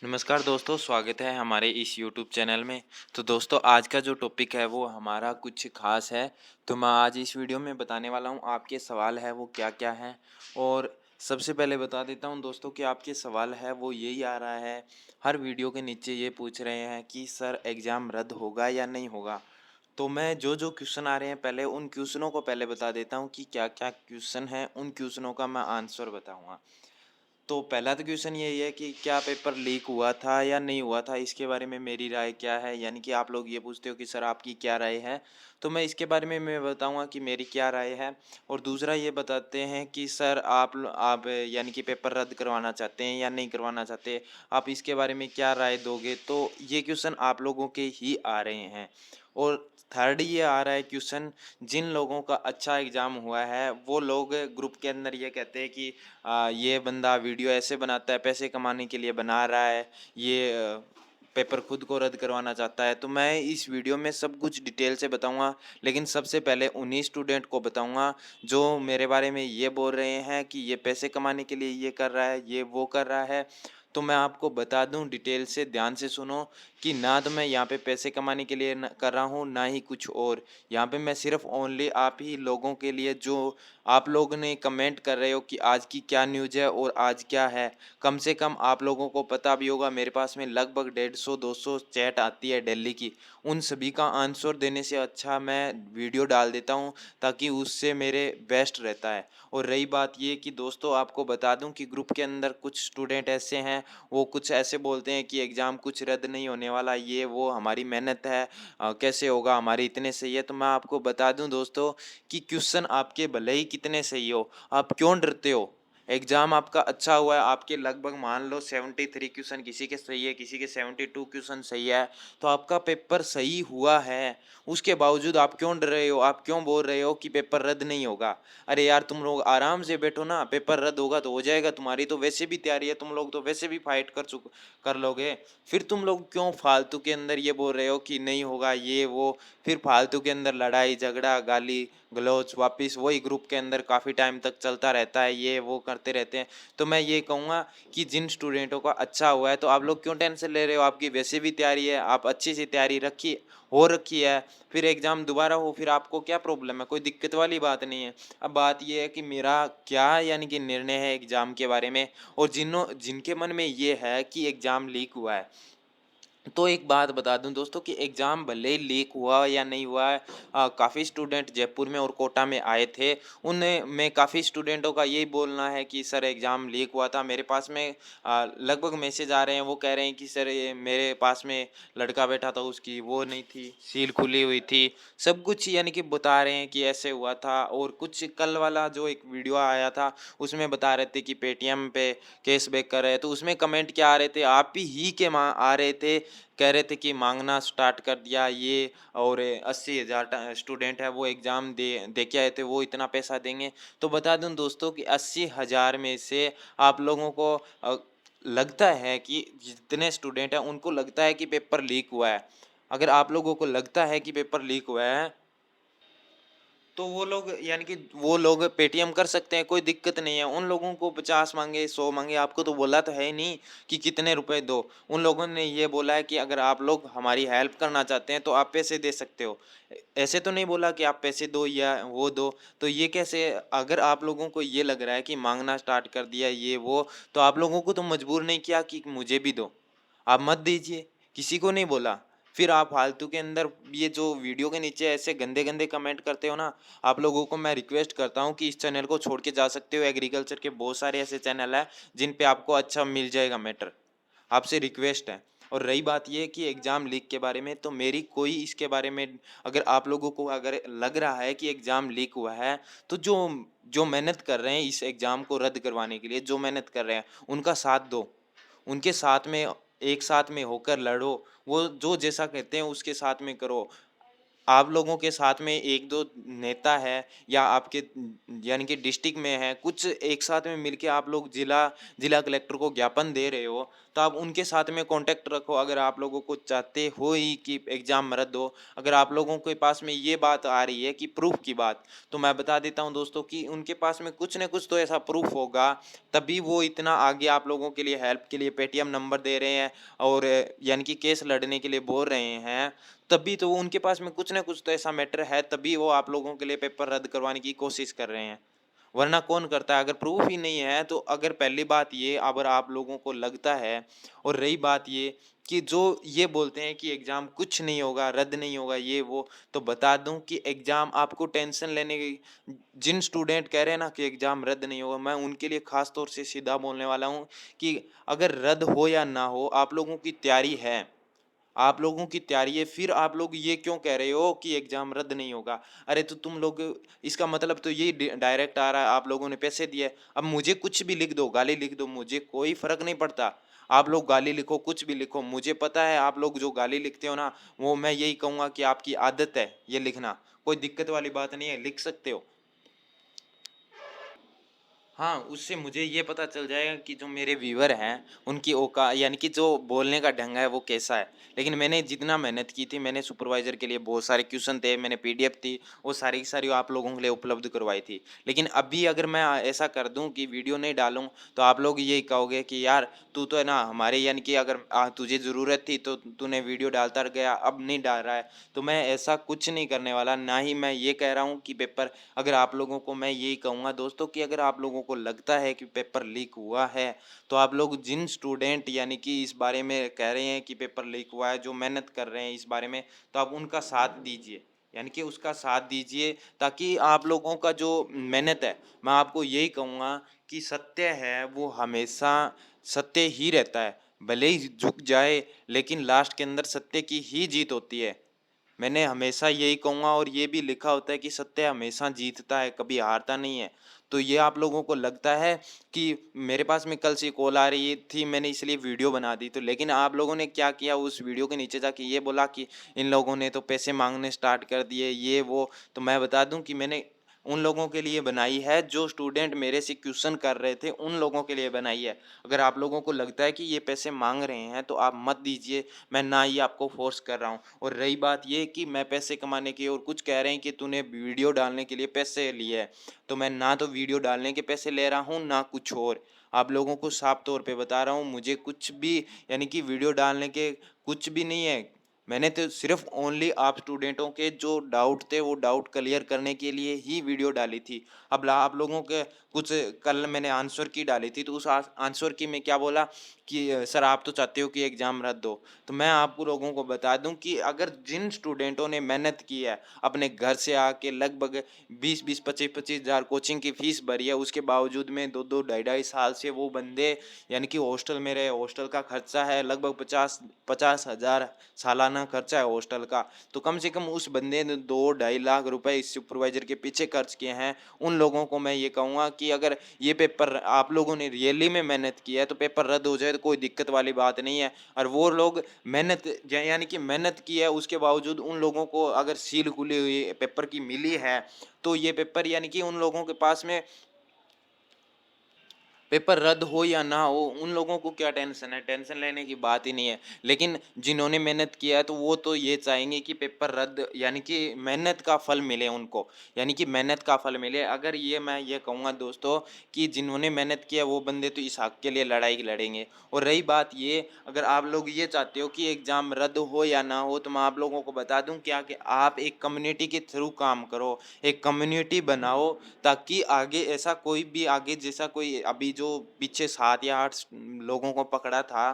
नमस्कार दोस्तों, स्वागत है हमारे इस यूट्यूब चैनल में। तो दोस्तों आज का जो टॉपिक है वो हमारा कुछ ख़ास है। तो मैं आज इस वीडियो में बताने वाला हूँ आपके सवाल है वो क्या-क्या हैं। और सबसे पहले बता देता हूँ दोस्तों कि आपके सवाल है वो यही आ रहा है, हर वीडियो के नीचे ये पूछ रहे हैं कि सर एग्ज़ाम रद्द होगा या नहीं होगा? तो मैं जो-जो क्वेश्चन आ रहे हैं पहले उन क्वेश्चनों को पहले बता देता हूँ कि क्या-क्या क्वेश्चन हैं, उन क्वेश्चनों का मैं आंसर बताऊँगा। तो पहला तो क्वेश्चन यही है कि क्या पेपर लीक हुआ था या नहीं हुआ था, इसके बारे में मेरी राय क्या है? यानी कि आप लोग ये पूछते हो कि सर आपकी क्या राय है? तो मैं इसके बारे में मैं बताऊँगा कि मेरी क्या राय है। और दूसरा ये बताते हैं कि सर आप यानी कि पेपर रद्द करवाना चाहते हैं या नहीं करवाना चाहते? आप इसके बारे में क्या राय दोगे? तो ये क्वेश्चन आप लोगों के ही आ रहे हैं। और थर्ड ये आ रहा है क्वेश्चन, जिन लोगों का अच्छा एग्ज़ाम हुआ है, वो लोग ग्रुप के अंदर ये कहते हैं कि ये बंदा वीडियो ऐसे बनाता है, पैसे कमाने के लिए बना रहा है, ये पेपर खुद को रद्द करवाना चाहता है। तो मैं इस वीडियो में सब कुछ डिटेल से बताऊँगा, लेकिन सबसे पहले उन्हीं स्टूडेंट को बताऊँगा जो मेरे बारे में ये बोल रहे हैं कि ये पैसे कमाने के लिए ये कर रहा है, ये वो कर रहा है। तो मैं आपको बता दूँ डिटेल से, ध्यान से सुनो कि ना तो मैं यहाँ पे पैसे कमाने के लिए न कर रहा हूँ, ना ही कुछ और। यहाँ पे मैं सिर्फ़ ओनली आप ही लोगों के लिए, जो आप लोग ने कमेंट कर रहे हो कि आज की क्या न्यूज़ है और आज क्या है। कम से कम आप लोगों को पता भी होगा, मेरे पास में लगभग 150-200 चैट आती है दिल्ली की। उन सभी का आंसर देने से अच्छा मैं वीडियो डाल देता हूँ, ताकि उससे मेरे बेस्ट रहता है। और रही बात ये कि दोस्तों आपको बता दूँ कि ग्रुप के अंदर कुछ स्टूडेंट ऐसे हैं, वो कुछ ऐसे बोलते हैं कि एग्ज़ाम कुछ रद्द नहीं होने वाला, ये वो हमारी मेहनत है, कैसे होगा, हमारे इतने सही है। तो मैं आपको बता दूँ दोस्तों कि क्वेश्चन आपके भले ही कितने सही हो, आप क्यों डरते हो? एग्ज़ाम आपका अच्छा हुआ है, आपके लगभग मान लो 73 क्वेश्चन किसी के सही है, किसी के 72 क्वेश्चन सही है, तो आपका पेपर सही हुआ है। उसके बावजूद आप क्यों डर रहे हो? आप क्यों बोल रहे हो कि पेपर रद्द नहीं होगा? अरे यार, तुम लोग आराम से बैठो ना, पेपर रद्द होगा तो हो जाएगा, तुम्हारी तो वैसे भी तैयारी है, तुम लोग तो वैसे भी फाइट कर लोगे। फिर तुम लोग क्यों फालतू के अंदर ये बोल रहे हो कि नहीं होगा, ये वो, फिर फालतू के अंदर लड़ाई झगड़ा गाली गलौज वापिस वही ग्रुप के अंदर काफ़ी टाइम तक चलता रहता है, ये वो करते रहते हैं। तो मैं ये कहूँगा कि जिन स्टूडेंटों का अच्छा हुआ है, तो आप लोग क्यों टेंशन ले रहे हो? आपकी वैसे भी तैयारी है, आप अच्छी सी तैयारी रखी है, फिर एग्ज़ाम दोबारा हो, फिर आपको क्या प्रॉब्लम है? कोई दिक्कत वाली बात नहीं है। अब बात ये है कि मेरा क्या यानी कि निर्णय है एग्ज़ाम के बारे में, और जिनके मन में ये है कि एग्ज़ाम लीक हुआ है, तो एक बात बता दूं दोस्तों कि एग्ज़ाम भले ही लीक हुआ या नहीं हुआ है, काफ़ी स्टूडेंट जयपुर में और कोटा में आए थे। उनमें में काफ़ी स्टूडेंटों का यही बोलना है कि सर एग्ज़ाम लीक हुआ था। मेरे पास में लगभग मैसेज आ रहे हैं, वो कह रहे हैं कि सर ये मेरे पास में लड़का बैठा था, उसकी वो नहीं थी, सील खुली हुई थी। सब कुछ यानी कि बता रहे हैं कि ऐसे हुआ था। और कुछ कल वाला जो एक वीडियो आया था, उसमें बता रहे थे कि पेटीएम पे कैशबैक कर रहे हैं, तो उसमें कमेंट क्या आ रहे थे, आप ही के आ रहे थे, कह रहे थे कि माँगना स्टार्ट कर दिया ये, और 80,000 स्टूडेंट है वो एग्ज़ाम दे के आए थे, वो इतना पैसा देंगे। तो बता दूँ दोस्तों कि 80,000 में से आप लोगों को लगता है कि जितने स्टूडेंट हैं उनको लगता है कि पेपर लीक हुआ है। अगर आप लोगों को लगता है कि पेपर लीक हुआ है, तो वो लोग यानी कि वो लोग पेटीएम कर सकते हैं, कोई दिक्कत नहीं है। उन लोगों को 50 माँगे, 100 माँगे, आपको तो बोला तो है ही नहीं कि कितने रुपए दो। उन लोगों ने ये बोला है कि अगर आप लोग हमारी हेल्प करना चाहते हैं तो आप पैसे दे सकते हो। ऐसे तो नहीं बोला कि आप पैसे दो या वो दो। तो ये कैसे, अगर आप लोगों को ये लग रहा है कि माँगना स्टार्ट कर दिया ये वो, तो आप लोगों को तो मजबूर नहीं किया कि मुझे भी दो। आप मत दीजिए, किसी को नहीं बोला। फिर आप फालतू के अंदर ये जो वीडियो के नीचे ऐसे गंदे-गंदे कमेंट करते हो ना, आप लोगों को मैं रिक्वेस्ट करता हूँ कि इस चैनल को छोड़ के जा सकते हो। एग्रीकल्चर के बहुत सारे ऐसे चैनल हैं, जिन पे आपको अच्छा मिल जाएगा मैटर। आपसे रिक्वेस्ट है। और रही बात ये कि एग्ज़ाम लीक के बारे में, तो मेरी कोई इसके बारे में, अगर आप लोगों को अगर लग रहा है कि एग्ज़ाम लीक हुआ है, तो जो जो मेहनत कर रहे हैं इस एग्ज़ाम को रद्द करवाने के लिए, जो मेहनत कर रहे हैं, उनका साथ दो। उनके साथ में एक साथ में होकर लड़ो, वो जो जैसा कहते हैं उसके साथ में करो। आप लोगों के साथ में 1-2 नेता है या आपके यानी कि डिस्ट्रिक्ट में है, कुछ एक साथ में मिलके आप लोग जिला जिला कलेक्टर को ज्ञापन दे रहे हो, तो आप उनके साथ में कॉन्टैक्ट रखो। अगर आप लोगों को चाहते हो ही कि एग्ज़ाम रद्द हो, अगर आप लोगों के पास में ये बात आ रही है कि प्रूफ़ की बात, तो मैं बता देता हूँ दोस्तों कि उनके पास में कुछ न कुछ तो ऐसा प्रूफ़ होगा, तभी वो इतना आगे आप लोगों के लिए हेल्प के लिए पेटीएम नंबर दे रहे हैं और यानी कि केस लड़ने के लिए बोल रहे हैं। तभी तो वो उनके पास में कुछ न कुछ तो ऐसा मैटर है, तभी वो आप लोगों के लिए पेपर रद्द करवाने की कोशिश कर रहे हैं। वरना कौन करता है? अगर प्रूफ़ ही नहीं है, तो अगर पहली बात ये अगर आप लोगों को लगता है और रही बात ये कि जो ये बोलते हैं कि एग्ज़ाम कुछ नहीं होगा, रद्द नहीं होगा ये वो, तो बता दूँ कि एग्ज़ाम आपको टेंशन लेने की जिन स्टूडेंट कह रहे हैं ना कि एग्ज़ाम रद्द नहीं होगा, मैं उनके लिए ख़ास तौर से सीधा बोलने वाला हूँ कि अगर रद्द हो या ना हो, आप लोगों की तैयारी है। आप लोगों की तैयारी है, फिर आप लोग ये क्यों कह रहे हो कि एग्ज़ाम रद्द नहीं होगा? अरे तो तुम लोग इसका मतलब तो ये डायरेक्ट आ रहा है, आप लोगों ने पैसे दिए। अब मुझे कुछ भी लिख दो, गाली लिख दो, मुझे कोई फ़र्क नहीं पड़ता। आप लोग गाली लिखो, कुछ भी लिखो, मुझे पता है आप लोग जो गाली लिखते हो ना, वो मैं यही कहूँगा कि आपकी आदत है ये लिखना। कोई दिक्कत वाली बात नहीं है, लिख सकते हो। हाँ, उससे मुझे ये पता चल जाएगा कि जो मेरे व्यूअर हैं, उनकी यानी कि जो बोलने का ढंग है वो कैसा है। लेकिन मैंने जितना मेहनत की थी, मैंने सुपरवाइज़र के लिए बहुत सारे क्वेश्चन थे, मैंने पीडीएफ थी, वो सारी की सारी आप लोगों के लिए उपलब्ध करवाई थी। लेकिन अभी अगर मैं ऐसा कर दूँ कि वीडियो नहीं डालूँ, तो आप लोग यही कहोगे कि यार तू तो है ना हमारे यानी कि अगर तुझे ज़रूरत थी तो तूने वीडियो डालता गया, अब नहीं डाल रहा है। तो मैं ऐसा कुछ नहीं करने वाला, ना ही मैं ये कह रहा हूँ कि पेपर अगर आप लोगों को मैं यही कहूँगा दोस्तों कि अगर आप लोगों को लगता है कि पेपर लीक हुआ है, तो आप लोग जिन स्टूडेंट यानी कि इस बारे में कह रहे हैं कि पेपर लीक हुआ है, जो मेहनत कर रहे हैं इस बारे में, तो आप उनका साथ दीजिए। यानी कि उसका साथ दीजिए ताकि आप लोगों का जो मेहनत है, मैं आपको यही कहूँगा कि सत्य है वो हमेशा सत्य ही रहता है। भले ही झुक जाए, लेकिन लास्ट के अंदर सत्य की ही जीत होती है। मैंने हमेशा यही कहूँगा और ये भी लिखा होता है कि सत्य हमेशा जीतता है, कभी हारता नहीं है। तो ये आप लोगों को लगता है कि मेरे पास में कल से कॉल आ रही थी, मैंने इसलिए वीडियो बना दी। तो लेकिन आप लोगों ने क्या किया उस वीडियो के नीचे जाके ये बोला कि इन लोगों ने तो पैसे माँगने स्टार्ट कर दिए, ये वो। तो मैं बता दूँ कि मैंने उन लोगों के लिए बनाई है, जो स्टूडेंट मेरे से क्वेश्चन कर रहे थे, उन लोगों के लिए बनाई है। अगर आप लोगों को लगता है कि ये पैसे माँग रहे हैं, तो आप मत दीजिए, मैं ना ही आपको फ़ोर्स कर रहा हूँ। और रही बात ये कि मैं पैसे कमाने की और कुछ कह रहे हैं कि तूने वीडियो डालने के लिए पैसे लिए हैं, तो मैं ना तो वीडियो डालने के पैसे ले रहा हूँ, ना कुछ और। आप लोगों को साफ तौर पे बता रहा हूँ, मुझे कुछ भी यानी कि वीडियो डालने के कुछ भी नहीं है। मैंने तो सिर्फ़ ओनली आप स्टूडेंटों के जो डाउट थे, वो डाउट क्लियर करने के लिए ही वीडियो डाली थी। अब आप लोगों के कुछ कल मैंने आंसर की डाली थी, तो उस आंसर की में क्या बोला कि सर आप तो चाहते हो कि एग्ज़ाम रद्द हो। तो मैं आप लोगों को बता दूँ कि अगर जिन स्टूडेंटों ने मेहनत की है, अपने घर से आके लगभग 20-20, 25-25 हज़ार कोचिंग की फ़ीस भरी है, उसके बावजूद में 2-2 ढाई-ढाई साल से वो बंदे यानी कि हॉस्टल में रहे, हॉस्टल का खर्चा है लगभग 50 हज़ार सालाना खर्चा है हॉस्टल का। तो कम से कम उस बंदे ने 2 ढाई लाख रुपए इस सुपरवाइज़र के पीछे खर्च किए हैं। उन लोगों को मैं ये कहूँगा कि अगर ये पेपर आप लोगों ने रियली में मेहनत की है, तो पेपर रद्द हो जाए तो कोई दिक्कत वाली बात नहीं है। और वो लोग मेहनत यानी कि मेहनत की है, उसके बावजूद उन लोगों को अगर सील खुली हुई पेपर की मिली है, तो ये पेपर यानी कि उन लोगों के पास में पेपर रद्द हो या ना हो, उन लोगों को क्या टेंशन है, टेंशन लेने की बात ही नहीं है। लेकिन जिन्होंने मेहनत किया है, तो वो तो ये चाहेंगे कि पेपर रद्द यानी कि मेहनत का फल मिले उनको, यानी कि मेहनत का फल मिले। अगर ये मैं ये कहूँगा दोस्तों कि जिन्होंने मेहनत किया, वो बंदे तो इस हक़ के लिए लड़ाई लड़ेंगे। और रही बात ये, अगर आप लोग ये चाहते हो कि एग्ज़ाम रद्द हो या ना हो, तो मैं आप लोगों को बता दूँ क्या कि आप एक कम्युनिटी के थ्रू काम करो, एक कम्युनिटी बनाओ ताकि आगे ऐसा कोई भी आगे जैसा कोई अभी जो पीछे 7 या 8 लोगों को पकड़ा था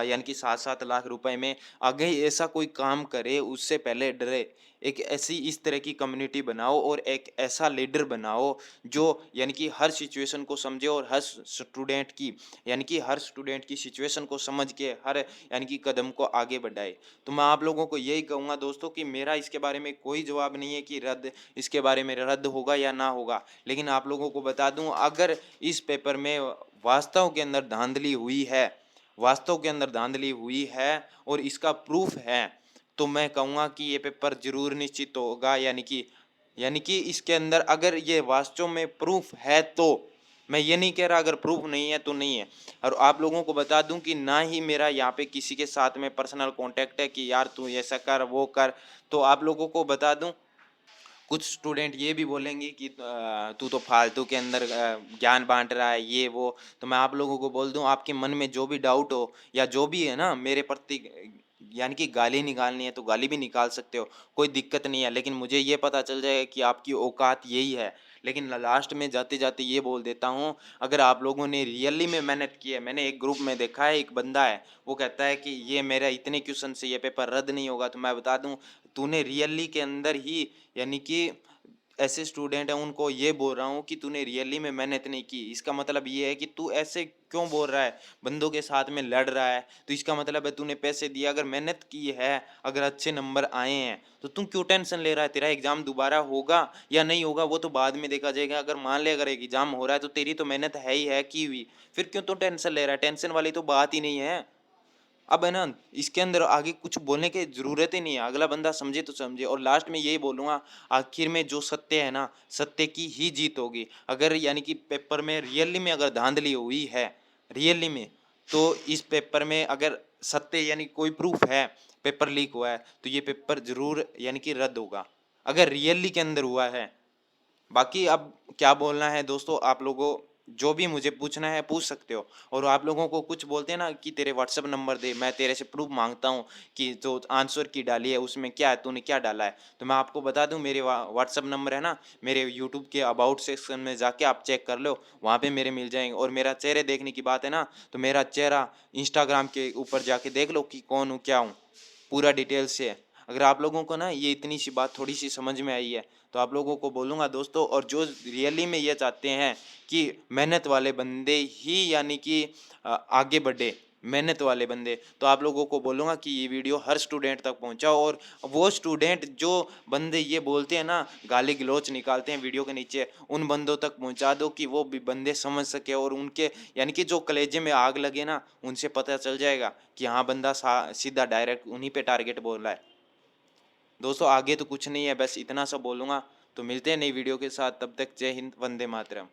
यानी कि 7-7 लाख रुपए में, आगे ऐसा कोई काम करे उससे पहले डरे। एक ऐसी इस तरह की कम्युनिटी बनाओ और एक ऐसा लीडर बनाओ जो यानी कि हर सिचुएशन को समझे और हर स्टूडेंट की यानी कि हर स्टूडेंट की सिचुएशन को समझ के हर यानी कि कदम को आगे बढ़ाए। तो मैं आप लोगों को यही कहूँगा दोस्तों कि मेरा इसके बारे में कोई जवाब नहीं है कि इसके बारे में रद्द होगा या ना होगा। लेकिन आप लोगों को बता दूँ अगर इस पेपर में वास्तव के अंदर धाँधली हुई है, वास्तव के अंदर धाँधली हुई है और इसका प्रूफ़ है, तो मैं कहूँगा कि ये पेपर ज़रूर निश्चित होगा, यानी कि इसके अंदर अगर ये वास्तव में प्रूफ़ है तो। मैं ये नहीं कह रहा अगर प्रूफ़ नहीं है तो नहीं है। और आप लोगों को बता दूँ कि ना ही मेरा यहाँ पे किसी के साथ में पर्सनल कॉन्टैक्ट है कि यार तू ऐसा कर, वो कर। तो आप लोगों को बता दूँ, कुछ स्टूडेंट ये भी बोलेंगे कि तू तो फालतू के अंदर ज्ञान बांट रहा है, ये वो। तो मैं आप लोगों को बोल दूं, आपके मन में जो भी डाउट हो या जो भी है ना मेरे प्रति, यानी कि गाली निकालनी है तो गाली भी निकाल सकते हो, कोई दिक्कत नहीं है। लेकिन मुझे ये पता चल जाएगा कि आपकी औकात यही है। लेकिन लास्ट में जाते जाते ये बोल देता हूँ, अगर आप लोगों ने रियली में मेहनत की है, मैंने एक ग्रुप में देखा है, एक बंदा है वो कहता है कि ये मेरा इतने क्वेश्चन से ये पेपर रद्द नहीं होगा। तो मैं बता दूं, तूने रियली के अंदर ही, यानी कि ऐसे स्टूडेंट हैं उनको ये बोल रहा हूँ कि तूने रियली में मेहनत नहीं की। इसका मतलब ये है कि तू ऐसे क्यों बोल रहा है, बंदों के साथ में लड़ रहा है, तो इसका मतलब है तूने पैसे दिए, अगर मेहनत की है, अगर अच्छे नंबर आए हैं तो तू क्यों टेंशन ले रहा है। तेरा एग्जाम दोबारा होगा या नहीं होगा वो तो बाद में देखा जाएगा। अगर मान ले अगर एग्जाम हो रहा है तो तेरी तो मेहनत है ही है की हुई, फिर क्यों तू टेंशन ले रहा है। टेंशन वाली तो बात ही नहीं है। अब है ना, इसके अंदर आगे कुछ बोलने की ज़रूरत ही नहीं है, अगला बंदा समझे तो समझे। और लास्ट में यही बोलूँगा, आखिर में जो सत्य है ना, सत्य की ही जीत होगी। अगर यानी कि पेपर में रियली में अगर धांधली हुई है, रियली में, तो इस पेपर में अगर सत्य यानी कोई प्रूफ है, पेपर लीक हुआ है, तो ये पेपर ज़रूर यानी कि रद्द होगा, अगर रियली के अंदर हुआ है। बाकी अब क्या बोलना है दोस्तों, आप लोगों जो भी मुझे पूछना है पूछ सकते हो। और आप लोगों को कुछ बोलते हैं ना कि तेरे व्हाट्सएप नंबर दे, मैं तेरे से प्रूफ मांगता हूँ कि जो आंसर की डाली है उसमें क्या है, तूने क्या डाला है। तो मैं आपको बता दूं, मेरे व्हाट्सएप नंबर है ना, मेरे यूट्यूब के अबाउट सेक्शन में जाके आप चेक कर लो, वहाँ पे मेरे मिल जाएंगे। और मेरा चेहरे देखने की बात है ना, तो मेरा चेहरा इंस्टाग्राम के ऊपर जाके देख लो कि कौन हूँ क्या हूँ, पूरा डिटेल से है। अगर आप लोगों को ना ये इतनी सी बात थोड़ी सी समझ में आई है, तो आप लोगों को बोलूँगा दोस्तों, और जो रियली में ये चाहते हैं कि मेहनत वाले बंदे ही यानी कि आगे बढ़े, मेहनत वाले बंदे, तो आप लोगों को बोलूँगा कि ये वीडियो हर स्टूडेंट तक पहुँचाओ। और वो स्टूडेंट जो बंदे ये बोलते हैं ना, गाली गलौच निकालते हैं वीडियो के नीचे, उन बंदों तक पहुँचा दो कि वो भी बंदे समझ सके, और उनके यानी कि जो कलेजे में आग लगे ना, उनसे पता चल जाएगा कि हाँ बंदा सीधा डायरेक्ट उन्हीं पे टारगेट बोल रहा है। दोस्तों आगे तो कुछ नहीं है, बस इतना सा बोलूँगा। तो मिलते हैं नई वीडियो के साथ, तब तक जय हिंद, वंदे मातरम।